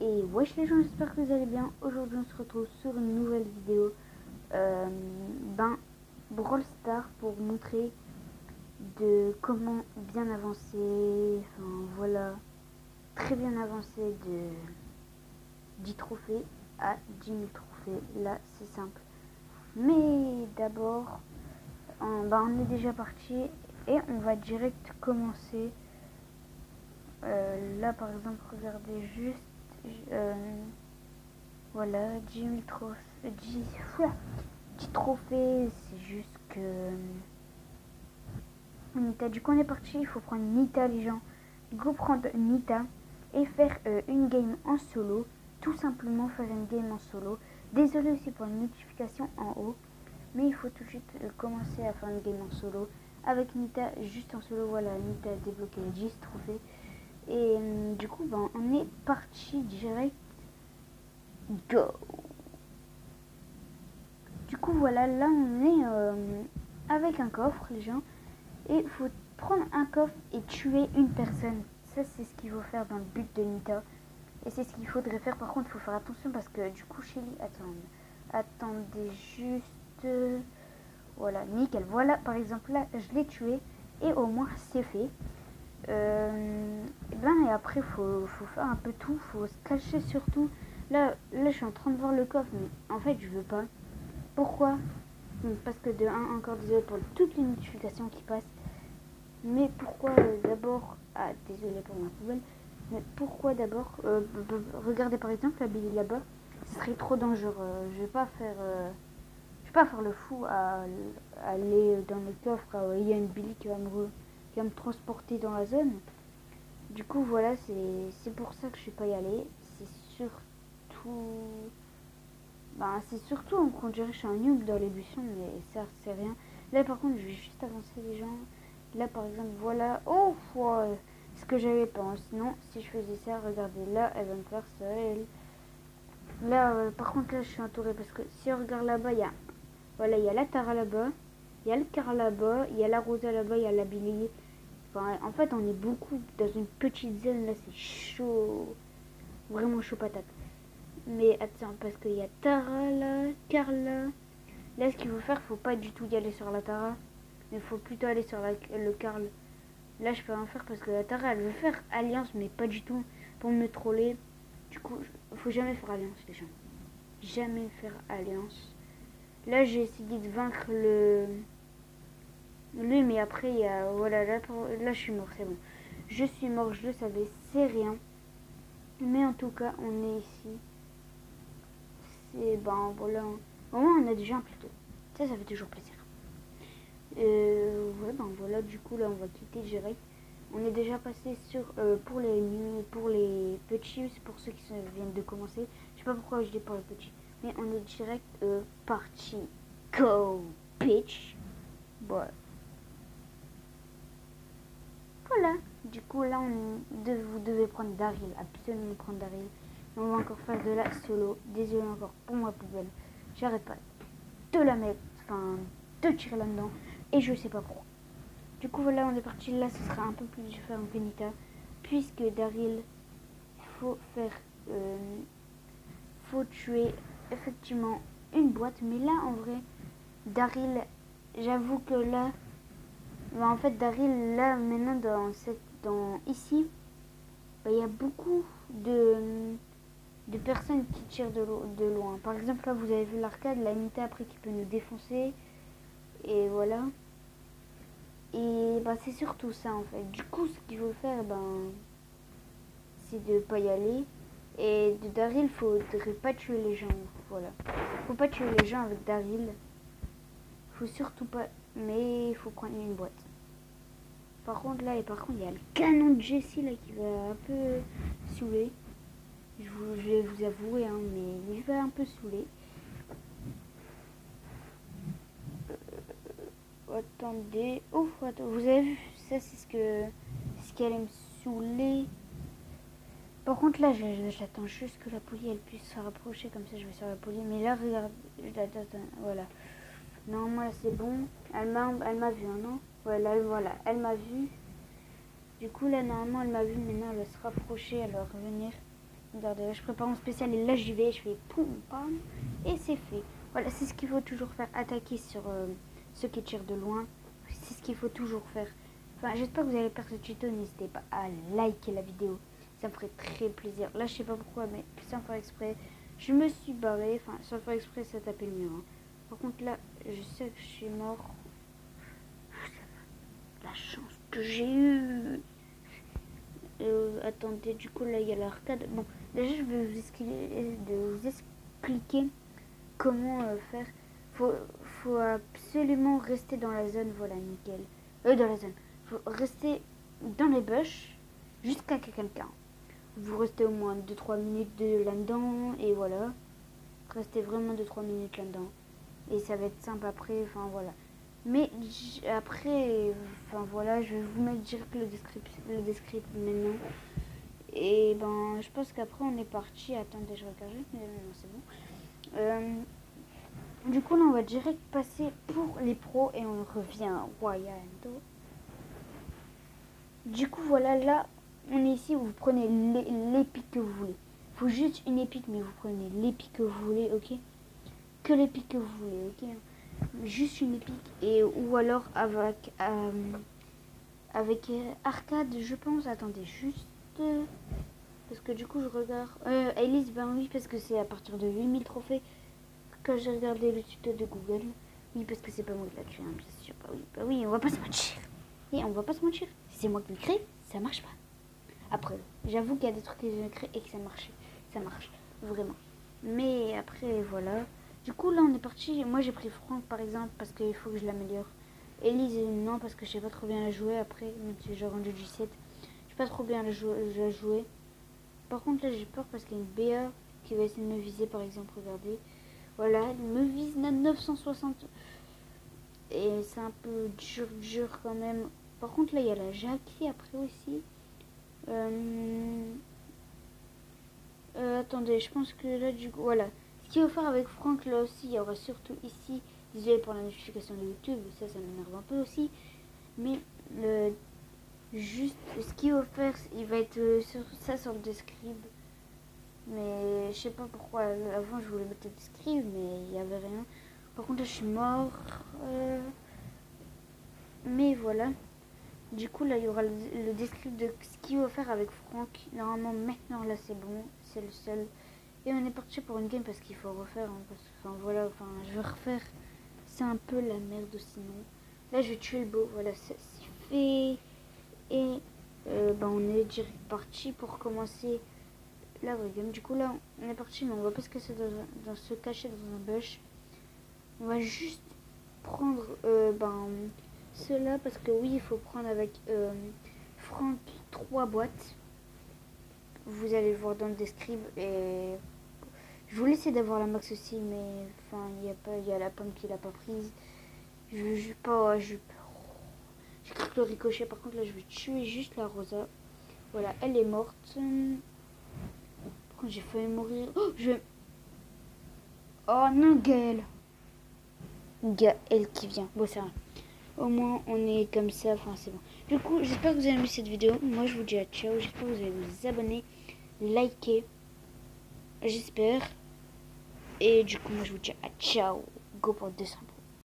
Et wesh les gens, j'espère que vous allez bien. Aujourd'hui on se retrouve sur une nouvelle vidéo Brawl Stars pour vous montrer de comment bien avancer, enfin voilà, très bien avancer de 10 trophées à 10 000 trophées. Là c'est simple. Mais d'abord, on est déjà parti et on va direct commencer. Là par exemple, regardez juste. Voilà, 10 000 trophées. 10 trophées, c'est juste que. Nita, du coup, on est parti. Il faut prendre Nita, les gens. Du coup, prendre Nita et faire une game en solo. Tout simplement faire une game en solo. Désolé aussi pour la notification en haut. Mais il faut tout de suite commencer à faire une game en solo. Avec Nita, juste en solo. Voilà, Nita a débloqué 10 trophées. Et du coup, on est parti direct. Go! Du coup voilà, là on est avec un coffre les gens. Et il faut prendre un coffre et tuer une personne. Ça c'est ce qu'il faut faire dans le but de Nita. Et c'est ce qu'il faudrait faire. Par contre il faut faire attention parce que du coup Shelly, attendez juste. Voilà, nickel. Voilà par exemple là je l'ai tué. Et au moins c'est fait. Et après faut faire un peu tout. Faut se cacher surtout. Là je suis en train de voir le coffre. Mais en fait je veux pas. Pourquoi? Parce que de 1, encore désolé pour toutes les notifications qui passent. Mais pourquoi d'abord... Ah, désolé pour ma poubelle. Mais pourquoi d'abord... regardez par exemple la Billy là-bas. Ce serait trop dangereux. Je vais pas faire le fou à aller dans le coffre. Il y a une Billy qui va me transporter dans la zone. Du coup, voilà, c'est pour ça que je ne vais pas y aller. C'est surtout qu'on dirait que je suis un noob dans les buissons, mais ça c'est rien. Là par contre je vais juste avancer les gens. Là par exemple voilà. Oh ouais, ce que j'avais pas. Sinon si je faisais ça, regardez là, elle va me faire ça. Là par contre là je suis entourée parce que si on regarde là-bas, il y a la Tara là-bas, il y a le Car là-bas, il y a la Rosa là-bas, il y a la Billy. Enfin, en fait on est beaucoup dans une petite zone là, c'est chaud. Vraiment chaud patate. Mais attends, parce qu'il y a Tara là, Carla. Là, ce qu'il faut faire, faut pas du tout y aller sur la Tara. Mais faut plutôt aller sur le Carl. Là, je peux rien faire parce que la Tara, elle veut faire alliance, mais pas du tout pour me troller. Du coup, faut jamais faire alliance, les gens. Jamais faire alliance. Là, j'ai essayé de vaincre lui, mais après, il y a... Voilà, là, je suis mort, c'est bon. Je suis mort, je le savais, c'est rien. Mais en tout cas, on est ici. Et voilà. Au moins on a déjà un plateau. Ça fait toujours plaisir. Voilà, du coup là on va quitter direct. On est déjà passé sur pour les petits, c'est pour ceux qui viennent de commencer. Je sais pas pourquoi je dis pour les petits. Mais on est direct parti. Go bitch. Voilà. Voilà. Du coup là vous devez prendre Daryl. Absolument prendre Daryl. On va encore faire de la solo. Désolé encore pour ma poubelle. J'arrête pas de la mettre, de tirer là-dedans. Et je sais pas pourquoi. Du coup voilà, on est parti. Là ce sera un peu plus différent que Nita. Puisque Daryl, faut faut tuer effectivement une boîte. Mais là en vrai, Daryl, j'avoue que là, en fait Daryl, là maintenant ici, il y a beaucoup de personnes qui tirent de loin. Par exemple, là, vous avez vu l'arcade, la Nita après qui peut nous défoncer. Et voilà. Et c'est surtout ça, en fait. Du coup, ce qu'il faut faire, c'est de pas y aller. Et de Daryl, faudrait pas tuer les gens. Voilà. Faut pas tuer les gens avec Daryl. Faut surtout pas... Mais il faut prendre une boîte. Par contre, il y a le canon de Jessie, là, qui va un peu saouler. Je vais vous avouer, hein, mais il va un peu saouler. Attendez. Ouf, attends, vous avez vu, ça c'est ce qui allait me saouler. Par contre là, j'attends juste que la police elle puisse se rapprocher, comme ça je vais sur la police. Mais là, regarde, voilà. Normalement là c'est bon. Elle m'a vu, hein, non? Voilà, elle m'a vu. Du coup là, normalement elle m'a vu, maintenant elle va se rapprocher, elle va revenir. Regardez, là, je prépare mon spécial et là j'y vais, je fais poum pam et c'est fait. Voilà, c'est ce qu'il faut toujours faire, attaquer sur ceux qui tirent de loin. C'est ce qu'il faut toujours faire. Enfin, j'espère que vous allez faire ce tuto, n'hésitez pas à liker la vidéo. Ça me ferait très plaisir. Là, je sais pas pourquoi, mais sans faire exprès, je me suis barré. Enfin, sans faire exprès, ça tapait le mur. Hein. Par contre, là, je sais que je suis mort. La chance que j'ai eue. Attendez, du coup, là, il y a l'arcade. Bon, déjà, je vais vous expliquer comment faire. Faut absolument rester dans la zone. Voilà, nickel. Dans la zone. Faut rester dans les bush jusqu'à quelqu'un. Vous restez au moins 2-3 minutes là-dedans. Et voilà. Restez vraiment 2-3 minutes là-dedans. Et ça va être simple après. Enfin, voilà. Mais après, enfin voilà, je vais vous mettre direct le descriptif maintenant. Et ben, je pense qu'après on est parti. Attendez, je regarde juste, mais non, c'est bon. Du coup, là, on va direct passer pour les pros et on revient Royando. Du coup, voilà, là, on est ici. Vous prenez l'épique que vous voulez. Il faut juste une épique, mais vous prenez l'épique que vous voulez, ok? Que l'épique que vous voulez, ok? Juste une épique et ou alors avec arcade, je pense. Attendez, juste parce que du coup je regarde Elise, ben oui, parce que c'est à partir de 8000 trophées que j'ai regardé le tuto de Google. Oui, parce que c'est pas moi qui l'a créé, hein, bien sûr. Bah oui, on va pas se mentir. Et on va pas se mentir. Si c'est moi qui le crée, ça marche pas. Après, j'avoue qu'il y a des trucs que j'ai créé et que ça marche. Ça marche, vraiment. Mais après, voilà. Du coup, là, on est parti. Moi, j'ai pris Franck, par exemple, parce qu'il faut que je l'améliore. Elise, non, parce que je sais pas trop bien la jouer après, même si j'ai rendu du 7. Je sais pas trop bien la jouer. Par contre, là, j'ai peur parce qu'il y a une BA qui va essayer de me viser, par exemple. Regardez. Voilà, elle me vise à 960. Et c'est un peu dur quand même. Par contre, là, il y a la Jackie après aussi. Attendez, je pense que là, du coup, voilà. Ce qu'il va faire avec Franck, là aussi, il y aura surtout ici. Désolé pour la notification de YouTube, ça m'énerve un peu aussi. Mais juste, ce qu'il va faire, il va être sur le describe. Mais je sais pas pourquoi. Avant, je voulais mettre le describe, mais il n'y avait rien. Par contre, là, je suis mort. Mais voilà. Du coup, là, il y aura le descriptif de ce qu'il va faire avec Franck. Normalement, maintenant, là, c'est bon. C'est le seul. Et on est parti pour une game parce qu'il faut refaire. Hein, parce que, enfin, voilà, enfin, je vais refaire. C'est un peu la merde sinon. Là, je vais tuer le beau. Voilà, ça, c'est fait. Et ben, on est direct parti pour commencer la vraie game. Du coup, là, on est parti, mais on va pas se cacher dans se cacher dans un bush. On va juste prendre cela parce que oui, il faut prendre avec Franck 3 boîtes. Vous allez le voir dans le description et je voulais essayer d'avoir la max aussi, mais enfin il y a la pomme qui l'a pas prise. J'ai cru que le ricochet. Par contre là je vais tuer juste la Rosa. Voilà, elle est morte. Par contre j'ai failli mourir. Oh non, Gaël qui vient. Bon, c'est rien. Au moins, on est comme ça. Enfin, c'est bon. Du coup, j'espère que vous avez aimé cette vidéo. Moi, je vous dis à ciao. J'espère que vous allez vous abonner, liker. J'espère. Et du coup, moi, je vous dis à ciao. Go pour 200.